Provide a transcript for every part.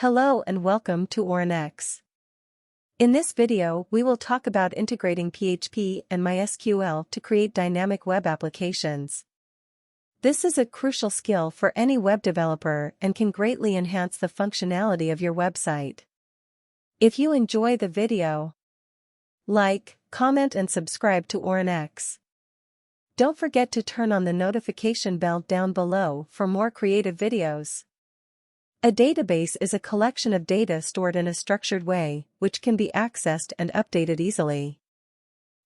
Hello and welcome to Orin-X. In this video, we will talk about integrating PHP and MySQL to create dynamic web applications. This is a crucial skill for any web developer and can greatly enhance the functionality of your website. If you enjoy the video, like, comment and subscribe to Orin-X. Don't forget to turn on the notification bell down below for more creative videos. A database is a collection of data stored in a structured way, which can be accessed and updated easily.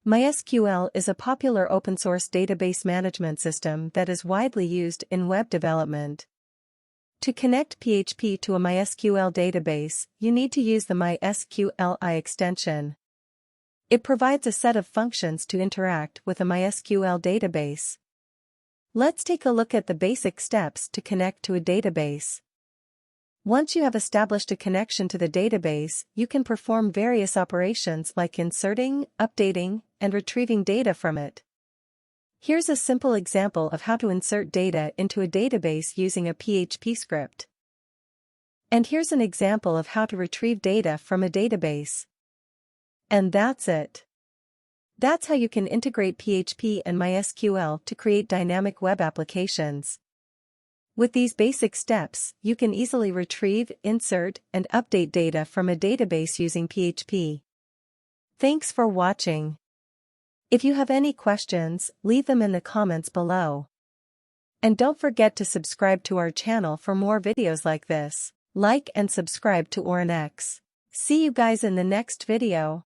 MySQL is a popular open-source database management system that is widely used in web development. To connect PHP to a MySQL database, you need to use the MySQLi extension. It provides a set of functions to interact with a MySQL database. Let's take a look at the basic steps to connect to a database. Once you have established a connection to the database, you can perform various operations like inserting, updating, and retrieving data from it. Here's a simple example of how to insert data into a database using a PHP script. And here's an example of how to retrieve data from a database. And that's it. That's how you can integrate PHP and MySQL to create dynamic web applications. With these basic steps, you can easily retrieve, insert, and update data from a database using PHP. Thanks for watching. If you have any questions, leave them in the comments below. And don't forget to subscribe to our channel for more videos like this. Like and subscribe to Orin-X. See you guys in the next video.